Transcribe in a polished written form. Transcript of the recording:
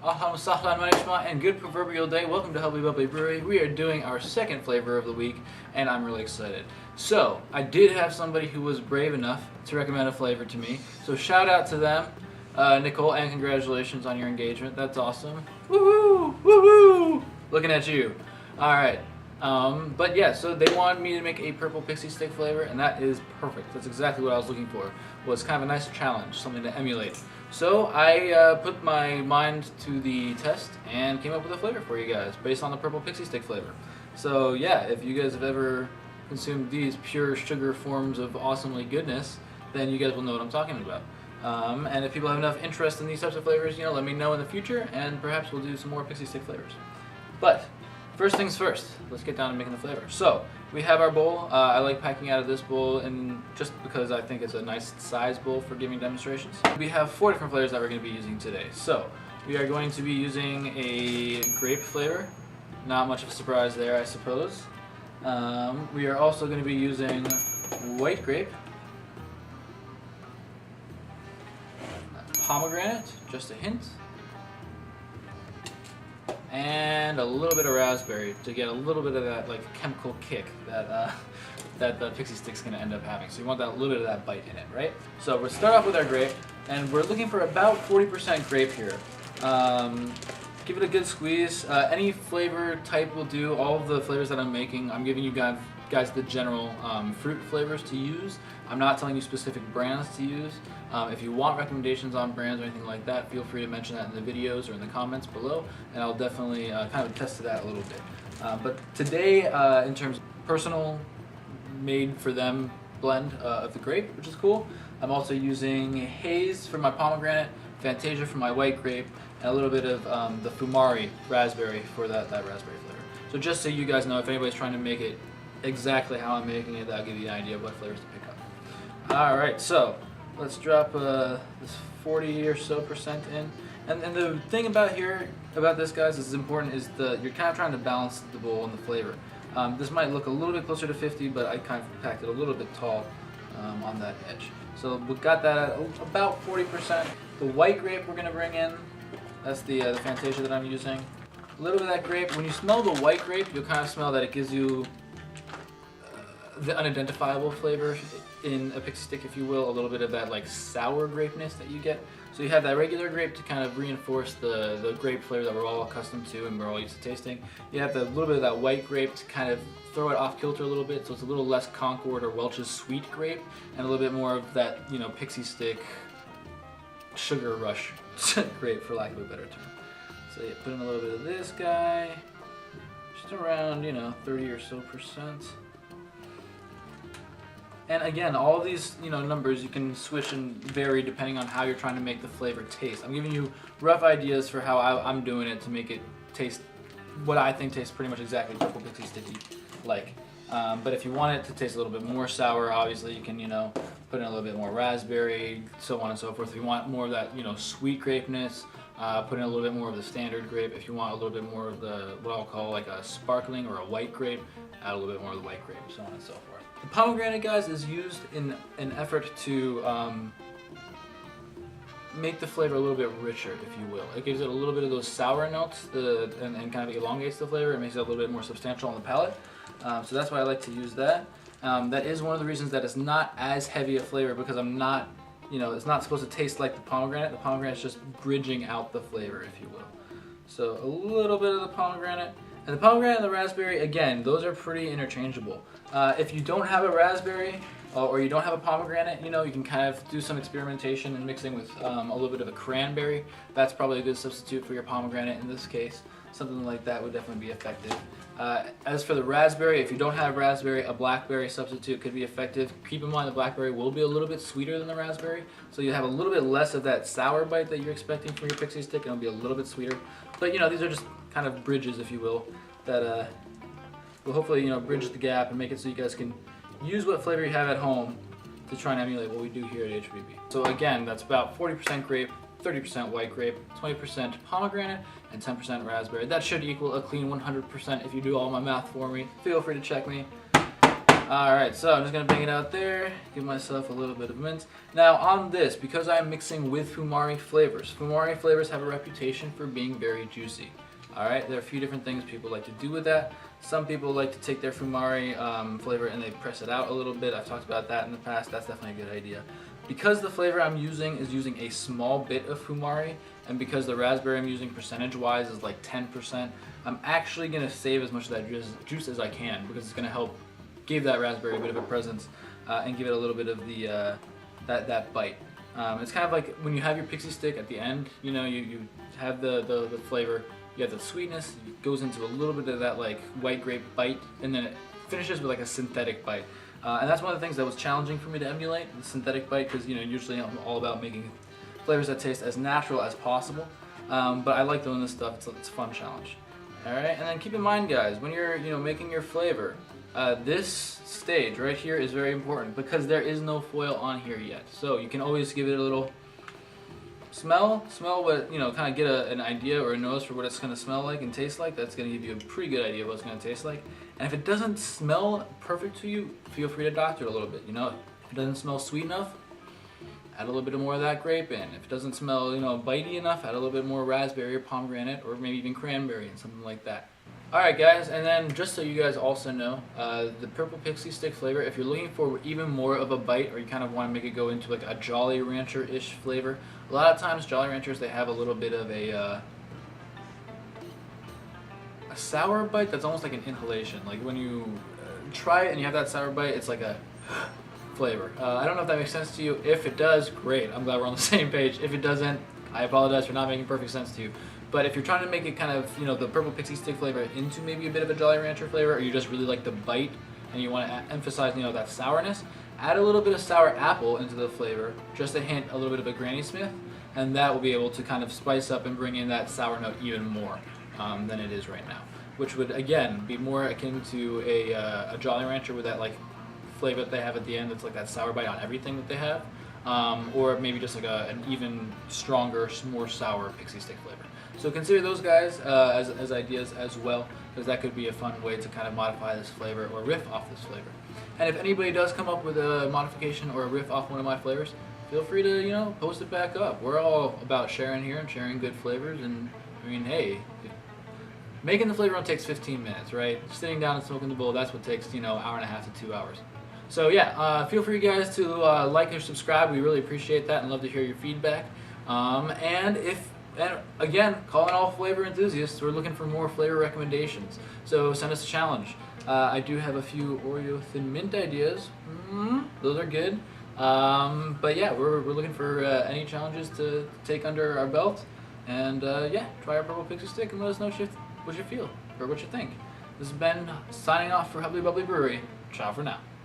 Ahlan sahlan manishma and good proverbial day. Welcome to Bubbly Brewery. We are doing our second flavor of the week and I'm really excited. So, I did have somebody who was brave enough to recommend a flavor to me. So shout out to them, Nicole, and congratulations on your engagement. That's awesome. Woohoo! Woohoo! Looking at you. Alright. But yeah, so they wanted me to make a purple pixie stick flavor, and that is perfect. That's exactly what I was looking for. Was kind of a nice challenge, something to emulate. So I put my mind to the test and came up with a flavor for you guys based on the purple pixie stick flavor. So yeah, if you guys have ever consumed these pure sugar forms of awesomely goodness, then you guys will know what I'm talking about. And if people have enough interest in these types of flavors, let me know in the future, and perhaps we'll do some more pixie stick flavors. But first things first, let's get down to making the flavor. So, we have our bowl. I like packing out of this bowl and just because I think it's a nice size bowl for giving demonstrations. We have 4 different flavors that we're going to be using today. So, we are going to be using a grape flavor. Not much of a surprise there, I suppose. We are also going to be using white grape, pomegranate, just a hint, and a little bit of raspberry to get a little bit of that chemical kick that that the pixie stick's going to end up having. So you want that little bit of that bite in it, right? So we'll start off with our grape, and we're looking for about 40% grape here. Give it a good squeeze. Any flavor type will do. All of the flavors that I'm making, I'm giving you guys the general fruit flavors to use. I'm not telling you specific brands to use. If you want recommendations on brands or anything like that, feel free to mention that in the videos or in the comments below, and I'll definitely kind of attest to that a little bit. But today, in terms of personal made for them blend of the grape, which is cool, I'm also using haze for my pomegranate, Fantasia for my white grape, and a little bit of the Fumari raspberry for that raspberry flavor. So just so you guys know, if anybody's trying to make it exactly how I'm making it, that'll give you an idea of what flavors to pick up. Alright, so let's drop this 40 or so percent in. And the thing about this, guys, is important is you're kind of trying to balance the bowl and the flavor. This might look a little bit closer to 50, but I kind of packed it a little bit tall on that edge. So we got that at about 40%. The white grape we're going to bring in, that's the Fantasia that I'm using. A little bit of that grape. When you smell the white grape, you'll kind of smell that it gives you the unidentifiable flavor in a pixie stick, if you will, a little bit of that sour grapeness that you get. So you have that regular grape to kind of reinforce the grape flavor that we're all accustomed to and we're all used to tasting. You have the little bit of that white grape to kind of throw it off kilter a little bit, so it's a little less Concord or Welch's sweet grape, and a little bit more of that, pixie stick sugar rush grape, for lack of a better term. So yeah, put in a little bit of this guy, just around 30 or so percent. And again, all of these numbers you can switch and vary depending on how you're trying to make the flavor taste. I'm giving you rough ideas for how I'm doing it to make it taste what I think tastes pretty much exactly purple pixie sticky like. But if you want it to taste a little bit more sour, obviously you can put in a little bit more raspberry, so on and so forth. If you want more of that sweet grapeness, put in a little bit more of the standard grape. If you want a little bit more of the what I'll call a sparkling or a white grape, add a little bit more of the white grape, so on and so forth. The pomegranate, guys, is used in an effort to make the flavor a little bit richer, if you will. It gives it a little bit of those sour notes and kind of elongates the flavor. It makes it a little bit more substantial on the palate. So that's why I like to use that. That is one of the reasons that it's not as heavy a flavor, because I'm not, it's not supposed to taste like the pomegranate. The pomegranate is just bridging out the flavor, if you will. So a little bit of the pomegranate. And the pomegranate and the raspberry, again, those are pretty interchangeable. If you don't have a raspberry or you don't have a pomegranate, you can kind of do some experimentation and mixing with a little bit of a cranberry. That's probably a good substitute for your pomegranate in this case. Something like that would definitely be effective. As for the raspberry, if you don't have raspberry, a blackberry substitute could be effective. Keep in mind the blackberry will be a little bit sweeter than the raspberry, so you have a little bit less of that sour bite that you're expecting from your pixie stick, and it'll be a little bit sweeter. But these are just kind of bridges, if you will, that will hopefully bridge the gap and make it so you guys can use what flavor you have at home to try and emulate what we do here at HBB. So again, that's about 40% grape, 30% white grape, 20% pomegranate, and 10% raspberry. That should equal a clean 100% if you do all my math for me. Feel free to check me. Alright, so I'm just going to bang it out there, give myself a little bit of mint. Now on this, because I'm mixing with Fumari flavors have a reputation for being very juicy. Alright, there are a few different things people like to do with that. Some people like to take their Fumari flavor and they press it out a little bit. I've talked about that in the past. That's definitely a good idea. Because the flavor I'm using is using a small bit of Fumari, and because the raspberry I'm using percentage-wise is like 10%, I'm actually going to save as much of that juice as I can, because it's going to help give that raspberry a bit of a presence and give it a little bit of the that bite. It's kind of like when you have your Pixy Stick at the end, you know, you have the flavor, you have the sweetness, it goes into a little bit of that like white grape bite, and then it finishes with like a synthetic bite. And that's one of the things that was challenging for me to emulate, the synthetic bite, because you know usually I'm all about making flavors that taste as natural as possible. But I like doing this stuff. It's a fun challenge. All right, and then keep in mind, guys, when you're making your flavor, this stage right here is very important because there is no foil on here yet. So you can always give it a little smell what, kind of get an idea or a nose for what it's going to smell like and taste like. That's going to give you a pretty good idea of what it's going to taste like. And if it doesn't smell perfect to you, feel free to doctor it a little bit. If it doesn't smell sweet enough, add a little bit more of that grape in. If it doesn't smell, bitey enough, add a little bit more raspberry or pomegranate or maybe even cranberry and something like that. Alright guys, and then just so you guys also know, the Purple Pixie Stick flavor, if you're looking for even more of a bite or you kind of want to make it go into like a Jolly Rancher-ish flavor, a lot of times Jolly Ranchers, they have a little bit of a sour bite that's almost like an inhalation. Like when you try it and you have that sour bite, it's like a flavor. I don't know if that makes sense to you. If it does, great. I'm glad we're on the same page. If it doesn't, I apologize for not making perfect sense to you. But if you're trying to make it kind of, the Purple Pixie Stick flavor into maybe a bit of a Jolly Rancher flavor, or you just really like the bite and you want to emphasize, that sourness, add a little bit of sour apple into the flavor, just a hint, a little bit of a Granny Smith, and that will be able to kind of spice up and bring in that sour note even more than it is right now. Which would, again, be more akin to a Jolly Rancher with that, like, flavor that they have at the end that's like that sour bite on everything that they have. Or maybe just like an even stronger, more sour Pixie Stick flavor. So consider those guys as ideas as well, because that could be a fun way to kind of modify this flavor or riff off this flavor. And if anybody does come up with a modification or a riff off one of my flavors, feel free to, post it back up. We're all about sharing here and sharing good flavors, and I mean, hey, making the flavor only takes 15 minutes, right? Sitting down and smoking the bowl, that's what takes, hour and a half to 2 hours. So yeah, feel free guys to like or subscribe. We really appreciate that and love to hear your feedback. And again, calling all flavor enthusiasts, we're looking for more flavor recommendations. So send us a challenge. I do have a few Oreo Thin Mint ideas. Those are good. But yeah, we're looking for any challenges to take under our belt. And yeah, try our Purple Pixie Stick and let us know what you feel or what you think. This has been signing off for Bubbly Brewery. Ciao for now.